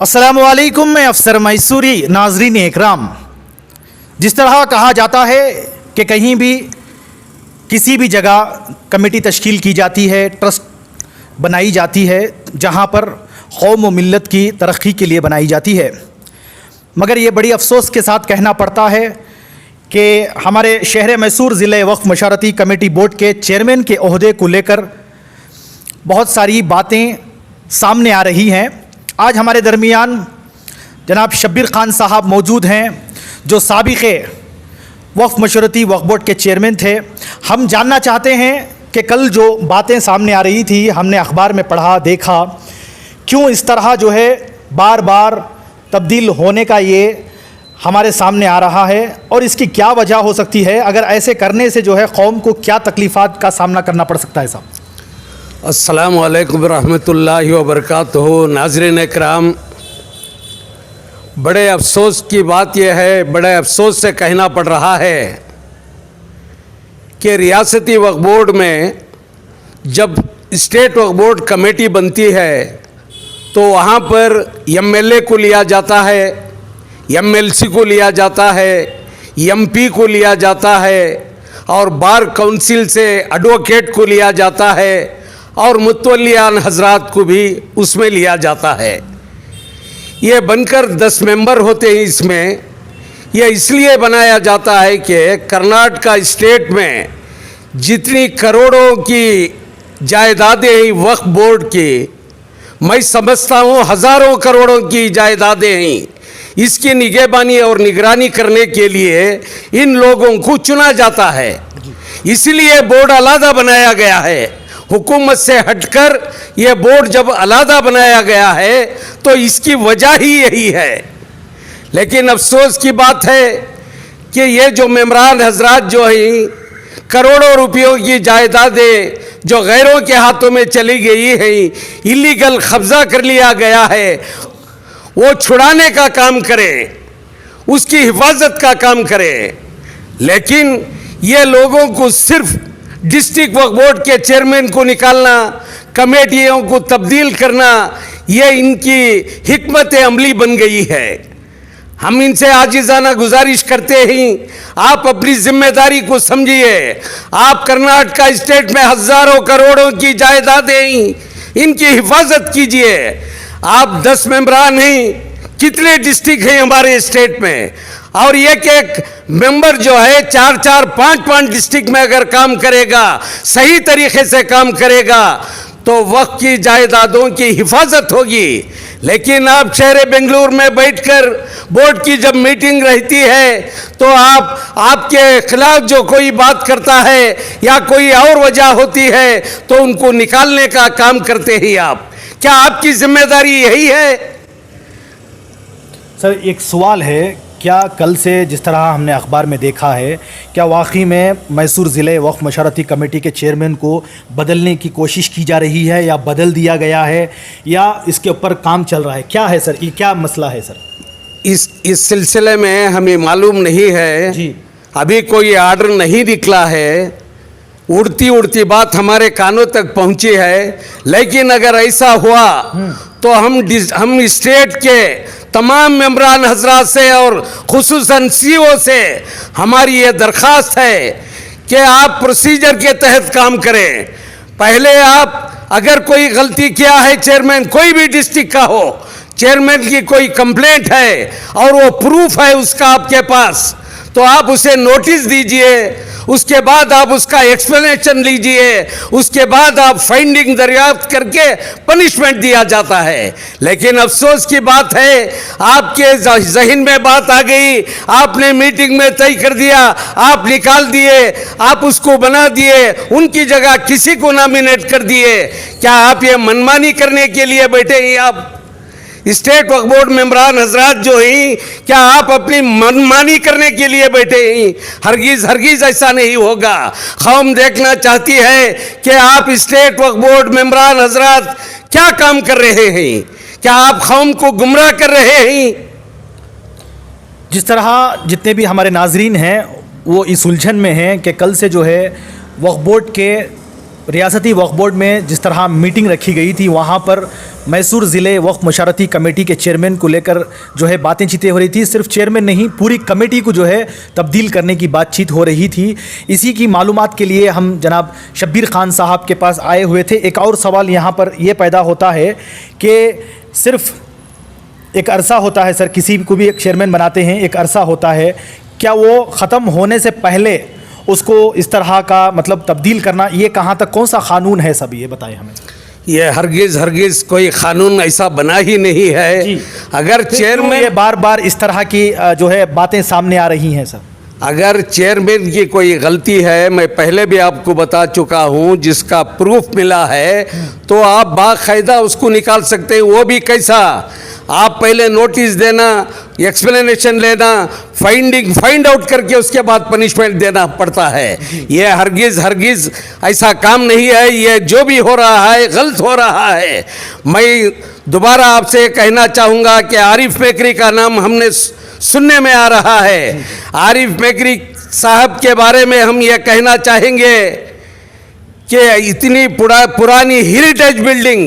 अस्सलामुअलैकुम, मैं अफसर मैसूरी। नाजरीन इकराम, जिस तरह कहा जाता है कि कहीं भी किसी भी जगह कमेटी तश्कील की जाती है, ट्रस्ट बनाई जाती है जहाँ पर कौम व मिल्लत की तरक्की के लिए बनाई जाती है, मगर ये बड़ी अफसोस के साथ कहना पड़ता है कि हमारे शहर मैसूर ज़िले वक्फ मशारती कमेटी बोर्ड के चेयरमैन के ओहदे को लेकर बहुत सारी बातें सामने आ रही हैं। आज हमारे दरमियान जनाब शब्बीर खान साहब मौजूद हैं, जो साबिक़े वक्फ मशारती वक्फ बोर्ड के चेयरमैन थे। हम जानना चाहते हैं कि कल जो बातें सामने आ रही थी, हमने अखबार में पढ़ा देखा, क्यों इस तरह जो है बार बार तब्दील होने का ये हमारे सामने आ रहा है और इसकी क्या वजह हो सकती है? अगर ऐसे करने से जो है कौम को क्या तकलीफ़ात का सामना करना पड़ सकता है साहब? अस्सलामु अलैकुम रहमतुल्लाहि व बरकातुहू। नाज़रीन इकराम, बड़े अफसोस की बात यह है, बड़े अफसोस से कहना पड़ रहा है कि रियासती वक्फ बोर्ड में जब स्टेट वक्फ बोर्ड कमेटी बनती है तो वहाँ पर एमएलए को लिया जाता है, एमएलसी को लिया जाता है, एमपी को लिया जाता है और बार काउंसिल से एडवोकेट को लिया जाता है और मुतवल्लियान हजरात को भी उसमें लिया जाता है। ये बनकर 10 मेंबर होते हैं इसमें। यह इसलिए बनाया जाता है कि कर्नाटका स्टेट में जितनी करोड़ों की जायदादें हैं वक्फ बोर्ड की, मैं समझता हूँ हज़ारों करोड़ों की जायदादें हैं। इसकी निगहबानी और निगरानी करने के लिए इन लोगों को चुना जाता है, इसलिए बोर्ड अलहदा बनाया गया है। हुकूमत से हटकर यह बोर्ड जब अलहदा बनाया गया है तो इसकी वजह ही यही है। लेकिन अफसोस की बात है कि ये जो मेंबरान हजरात जो हैं, करोड़ों रुपयों की जायदादें जो गैरों के हाथों में चली गई हैं, इलीगल कब्जा कर लिया गया है, वो छुड़ाने का काम करें, उसकी हिफाजत का काम करें। लेकिन ये लोगों को सिर्फ डिस्ट्रिक्ट वक्फ बोर्ड के चेयरमैन को निकालना, कमेटियों को तब्दील करना, ये इनकी हिकमत अमली बन गई है। हम इनसे आजिज़ाना गुजारिश करते हैं, आप अपनी जिम्मेदारी को समझिए। आप कर्नाटका स्टेट में हज़ारों करोड़ों की जायदादें, इनकी हिफाजत कीजिए। आप 10 मेंबरान हैं, कितने डिस्ट्रिक्ट हैं हमारे स्टेट में, और एक एक मेंबर जो है 4-4, 5-5 डिस्ट्रिक्ट में अगर काम करेगा, सही तरीके से काम करेगा तो वक्त की जायदादों की हिफाजत होगी। लेकिन आप शहर बेंगलुरु में बैठकर बोर्ड की जब मीटिंग रहती है तो आपके खिलाफ जो कोई बात करता है या कोई और वजह होती है तो उनको निकालने का काम करते ही आप। क्या आपकी जिम्मेदारी यही है? सर, एक सवाल है, क्या कल से जिस तरह हमने अखबार में देखा है, क्या वाकई में मैसूर ज़िले वक्फ मशारती कमेटी के चेयरमैन को बदलने की कोशिश की जा रही है या बदल दिया गया है या इसके ऊपर काम चल रहा है? क्या है सर, ये क्या मसला है सर? इस सिलसिले में हमें मालूम नहीं है जी। अभी कोई आर्डर नहीं निकला है, उड़ती उड़ती बात हमारे कानों तक पहुंची है। लेकिन अगर ऐसा हुआ तो हम स्टेट के तमाम मेंबरान हजरात से और खुसूसन सीओ से हमारी ये दरख्वास्त है कि आप प्रोसीजर के तहत काम करें। पहले आप अगर कोई गलती किया है, चेयरमैन कोई भी डिस्ट्रिक्ट का हो, चेयरमैन की कोई कंप्लेंट है और वो प्रूफ है उसका आपके पास, तो आप उसे नोटिस दीजिए, उसके बाद आप उसका एक्सप्लेनेशन लीजिए, उसके बाद आप फाइंडिंग दरियाफ्त करके पनिशमेंट दिया जाता है। लेकिन अफसोस की बात है, आपके जहन में बात आ गई, आपने मीटिंग में तय कर दिया, आप निकाल दिए, आप उसको बना दिए, उनकी जगह किसी को नॉमिनेट कर दिए। क्या आप ये मनमानी करने के लिए बैठे हैं? आप स्टेट वक्फ बोर्ड मेंबरान हजरात जो हैं, क्या आप अपनी मनमानी करने के लिए बैठे हैं? हरगिज़ हरगिज़ ऐसा नहीं होगा। कौम देखना चाहती है कि आप स्टेट वक्फ बोर्ड मेंबरान हजरात क्या काम कर रहे हैं, क्या आप कौम को गुमराह कर रहे हैं? जिस तरह जितने भी हमारे नाजरीन हैं वो इस उलझन में हैं कि कल से जो है वक्फ बोर्ड के रियासती वक्फ बोर्ड में जिस तरह मीटिंग रखी गई थी, वहाँ पर मैसूर ज़िले वक्फ मशारती कमेटी के चेयरमैन को लेकर जो है बातें चीतें हो रही थी। सिर्फ चेयरमैन नहीं, पूरी कमेटी को जो है तब्दील करने की बातचीत हो रही थी। इसी की मालूमात के लिए हम जनाब शब्बीर खान साहब के पास आए हुए थे। एक और सवाल यहाँ पर ये पैदा होता है कि सिर्फ एक अरसा होता है सर, किसी को भी एक चेयरमैन बनाते हैं, एक अरसा होता है, क्या वो ख़त्म होने से पहले उसको इस तरह का मतलब तब्दील करना, ये कहाँ तक, कौन सा कानून है, सब ये बताएं हमें। ये हरगिज़ कोई कानून ऐसा बना ही नहीं है। अगर चेयरमैन, ये बार बार इस तरह की जो है बातें सामने आ रही हैं सर। अगर चेयरमैन की कोई गलती है, मैं पहले भी आपको बता चुका हूं, जिसका प्रूफ मिला है तो आप बाकायदा उसको निकाल सकते हैं। वो भी कैसा, आप पहले नोटिस देना, एक्सप्लेनेशन लेना, फाइंड आउट करके उसके बाद पनिशमेंट देना पड़ता है। ये हरगिज़ ऐसा काम नहीं है। ये जो भी हो रहा है गलत हो रहा है। मैं दोबारा आपसे कहना चाहूँगा कि आरिफ मेकरी का नाम हमने सुनने में आ रहा है। आरिफ मेकरी साहब के बारे में हम ये कहना चाहेंगे कि इतनी पुरानी हेरिटेज बिल्डिंग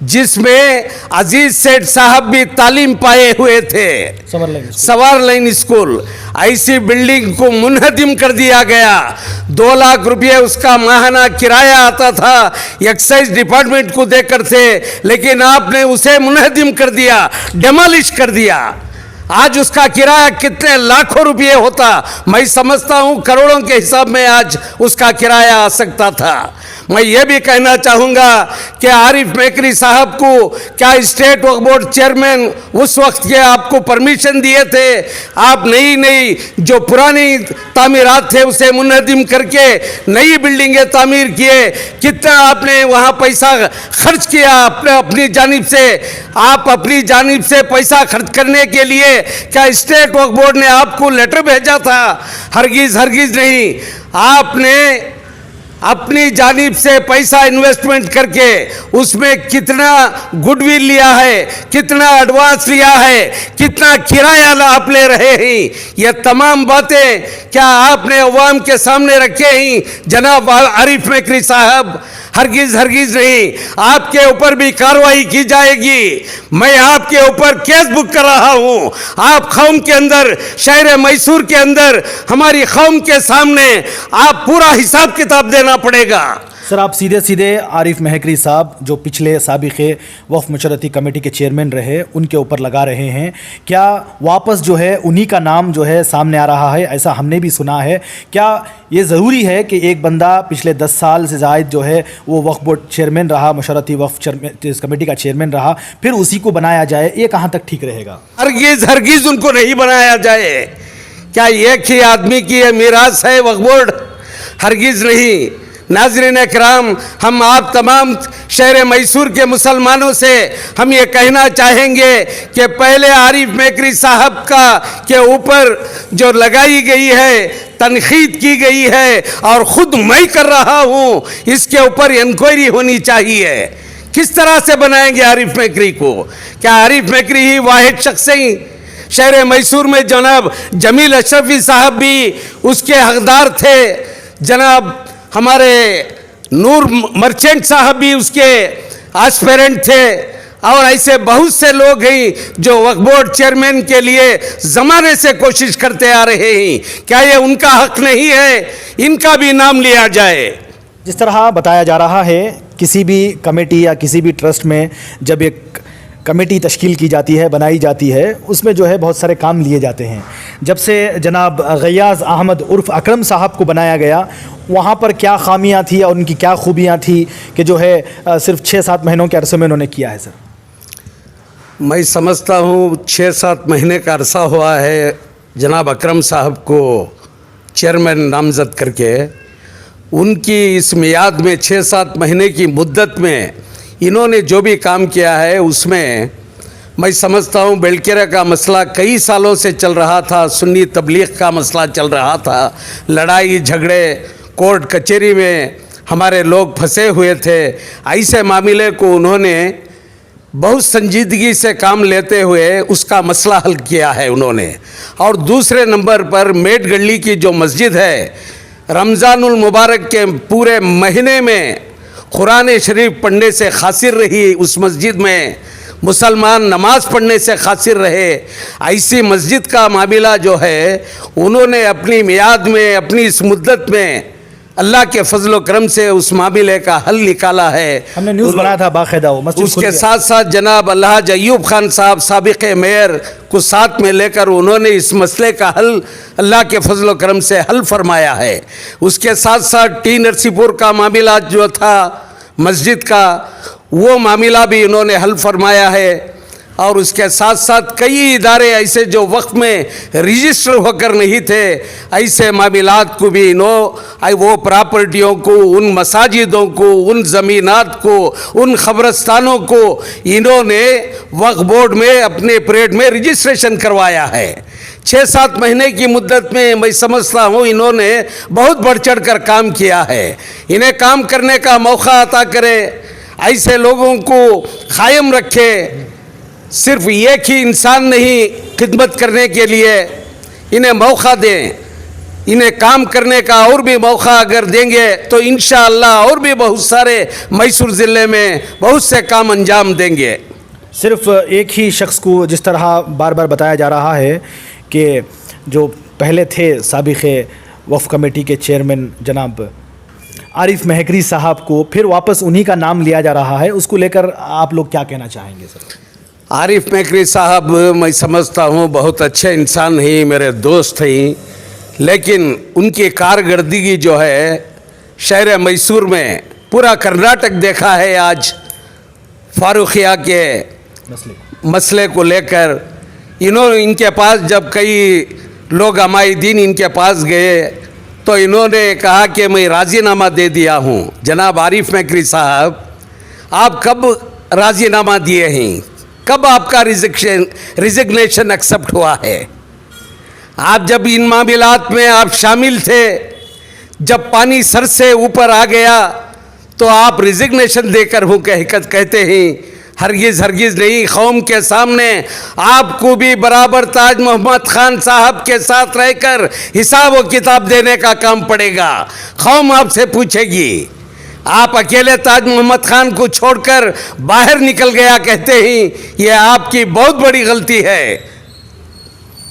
जिसमें अजीज सेठ साहब भी तालीम पाए हुए थे, सवार लाइन स्कूल, ऐसी बिल्डिंग को मुनहदिम कर दिया गया। 2 लाख रुपये उसका माहाना किराया आता था, एक्साइज डिपार्टमेंट को देकर थे, लेकिन आपने उसे मुनहदिम कर दिया, डेमोलिश कर दिया। आज उसका किराया कितने लाखों रुपये होता, मैं समझता हूँ करोड़ों के हिसाब में आज उसका किराया आ सकता था। मैं ये भी कहना चाहूँगा कि आरिफ मेकरी साहब को क्या स्टेट वक्फ बोर्ड चेयरमैन उस वक्त के आपको परमिशन दिए थे? आप नई जो पुरानी तामीरात थे उसे मुनहदिम करके नई बिल्डिंगें तामीर किए। कितना आपने वहाँ पैसा खर्च किया अपनी जानिब से? आप अपनी जानिब से पैसा खर्च करने के लिए क्या स्टेट वक्फ बोर्ड ने आपको लेटर भेजा था? हरगिज़ नहीं। आपने अपनी जानिब से पैसा इन्वेस्टमेंट करके उसमें कितना गुडविल लिया है, कितना एडवांस लिया है, कितना किराया आप ले रहे हैं, ये तमाम बातें क्या आपने अवाम के सामने रखे हैं जनाब आरिफ मेकरी साहब? हरगिज़ नहीं। आपके ऊपर भी कार्रवाई की जाएगी। मैं आपके ऊपर केस बुक कर रहा हूँ। आप कौम के अंदर, शहर मैसूर के अंदर हमारी कौम के सामने आप पूरा हिसाब किताब देना पड़ेगा। सर, आप सीधे आरिफ मेकरी साहब जो पिछले साबिक़े वक्फ मशारती कमेटी के चेयरमैन रहे, उनके ऊपर लगा रहे हैं। क्या वापस जो है उन्हीं का नाम जो है सामने आ रहा है? ऐसा हमने भी सुना है। क्या ये ज़रूरी है कि एक बंदा पिछले 10 साल से ज़ायद जो है वो वक्फ बोर्ड चेयरमैन रहा, मशारती वक्फ कमेटी का चेयरमैन रहा, फिर उसी को बनाया जाए? ये कहाँ तक ठीक रहेगा? हरगिज़ उनको नहीं बनाया जाए। क्या एक ही आदमी की ये मीरास है वक्फ बोर्ड? हरगिज़ नहीं। नाज़रीन इकराम, हम आप तमाम शहर मैसूर के मुसलमानों से हम ये कहना चाहेंगे कि पहले आरिफ मेकरी साहब के ऊपर जो लगाई गई है, तनकीद की गई है, और ख़ुद मैं कर रहा हूँ, इसके ऊपर इंक्वायरी होनी चाहिए। किस तरह से बनाएंगे आरिफ मेकरी को? क्या आरिफ मेकरी ही वाहिद शख्स हैं? शहर मैसूर में जनाब जमील अशरफी साहब भी उसके हकदार थे, जनाब हमारे नूर मर्चेंट साहब भी उसके एस्पिरेंट थे, और ऐसे बहुत से लोग हैं जो वक्फ बोर्ड चेयरमैन के लिए ज़माने से कोशिश करते आ रहे हैं। क्या ये उनका हक नहीं है? इनका भी नाम लिया जाए। जिस तरह बताया जा रहा है, किसी भी कमेटी या किसी भी ट्रस्ट में जब एक कमेटी तश्कील की जाती है, बनाई जाती है, उसमें जो है बहुत सारे काम लिए जाते हैं। जब से जनाब गयाज़ अहमद उर्फ़ अकरम साहब को बनाया गया, वहाँ पर क्या खामियाँ थी और उनकी क्या खूबियाँ थी कि जो है सिर्फ 6-7 महीनों के अरसे में उन्होंने किया है? सर, मैं समझता हूँ 6-7 महीने का अरसा हुआ है जनाब अकरम साहब को चेयरमैन नामज़द करके। उनकी इस मियाद में 6-7 महीने की मुद्दत में इन्होंने जो भी काम किया है, उसमें मैं समझता हूँ बेलकेरा का मसला कई सालों से चल रहा था, सुन्नी तबलीग का मसला चल रहा था, लड़ाई झगड़े, कोर्ट कचहरी में हमारे लोग फंसे हुए थे। ऐसे मामले को उन्होंने बहुत संजीदगी से काम लेते हुए उसका मसला हल किया है उन्होंने। और दूसरे नंबर पर मेट गली की जो मस्जिद है, रमज़ानुल मुबारक के पूरे महीने में कुरान शरीफ पढ़ने से खासिर रही, उस मस्जिद में मुसलमान नमाज पढ़ने से खासिर रहे। ऐसी मस्जिद का मामला जो है उन्होंने अपनी मियाद में, अपनी इस मुद्दत में अल्लाह के फजल करम से उस मामले का हल निकाला है। हमने न्यूज़ बनाया था बाकायदा, वो मस्जिद उसके साथ साथ जनाब अलहाज अयूब खान साहब साबिक़ मेयर को साथ में लेकर उन्होंने इस मसले का हल अल्लाह के फजल करम से हल फरमाया है। उसके साथ साथ टी नरसीपुर का मामला जो था मस्जिद का, वो मामला भी इन्होंने हल फरमाया है। और उसके साथ साथ कई इदारे ऐसे जो वक्त में रजिस्टर होकर नहीं थे, ऐसे मामलात को भी वो प्रॉपर्टियों को, उन मसाजिदों को, उन ज़मीनात को, उन ख़बरस्तानों को इन्होंने वक्फ बोर्ड में अपने परेड में रजिस्ट्रेशन करवाया है। 6-7 महीने की मुद्दत में मैं समझता हूँ इन्होंने बहुत बढ़ चढ़ कर काम किया है। इन्हें काम करने का मौका अता करे, ऐसे लोगों को कायम रखे। सिर्फ एक ही इंसान नहीं, खिदमत करने के लिए इन्हें मौका दें, इन्हें काम करने का और भी मौका अगर देंगे तो इंशाअल्लाह और भी बहुत सारे मैसूर ज़िले में बहुत से काम अंजाम देंगे। सिर्फ एक ही शख्स को जिस तरह बार बार बताया जा रहा है कि जो पहले थे साबिक़ वक्फ कमेटी के चेयरमैन जनाब आरिफ महकरी साहब को फिर वापस उन्हीं का नाम लिया जा रहा है, उसको लेकर आप लोग क्या कहना चाहेंगे सर? आरिफ महकरी साहब मैं समझता हूँ बहुत अच्छे इंसान हैं, मेरे दोस्त हैं, लेकिन उनकी कारकर्दगी जो है शहर मैसूर में पूरा कर्नाटक देखा है आज फारूखिया के मसले को लेकर। इनके पास जब कई लोग अमायदीन इनके पास गए तो इन्होंने कहा कि मैं राज़ीनामा दे दिया हूँ। जनाब आरिफ महकरी साहब, आप कब राज़ीनामा दिए हैं? कब आपका रिजिग्नेशन एक्सेप्ट हुआ है? आप जब इन मामलात में आप शामिल थे, जब पानी सर से ऊपर आ गया तो आप रिजिग्नेशन देकर हूँ कहते हैं। हरगिज़ हरगिज़ नहीं, कौम के सामने आपको भी बराबर ताज मोहम्मद खान साहब के साथ रहकर हिसाब व किताब देने का काम पड़ेगा। कौम आपसे पूछेगी। आप अकेले ताज मोहम्मद खान को छोड़कर बाहर निकल गया कहते हैं, यह आपकी बहुत बड़ी गलती है।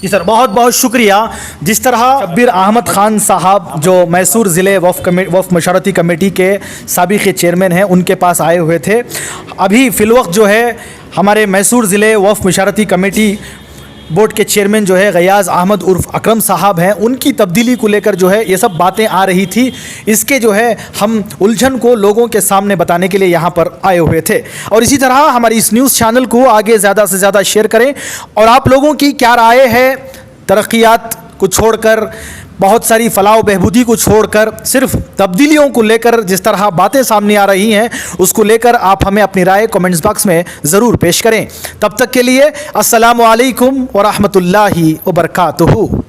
जी सर, बहुत बहुत शुक्रिया। जिस तरह शब्बीर अहमद खान साहब जो मैसूर ज़िले वक्फ मशारती कमेटी के साबिक़ चेयरमैन हैं, उनके पास आए हुए थे। अभी फ़िलवक्त जो है हमारे मैसूर ज़िले वक्फ मशारती कमेटी बोर्ड के चेयरमैन जो है गयाज़ अहमद उर्फ अकरम साहब हैं, उनकी तब्दीली को लेकर जो है ये सब बातें आ रही थी। इसके जो है हम उलझन को लोगों के सामने बताने के लिए यहाँ पर आए हुए थे। और इसी तरह हमारी इस न्यूज़ चैनल को आगे ज़्यादा से ज़्यादा शेयर करें। और आप लोगों की क्या राय है, तरक्कियात को छोड़कर, बहुत सारी फलाह बहबूदी को छोड़कर सिर्फ तब्दीलियों को लेकर जिस तरह बातें सामने आ रही हैं, उसको लेकर आप हमें अपनी राय कमेंट्स बॉक्स में ज़रूर पेश करें। तब तक के लिए अस्सलामु अलैकुम व रहमतुल्लाहि व बरकातुहू।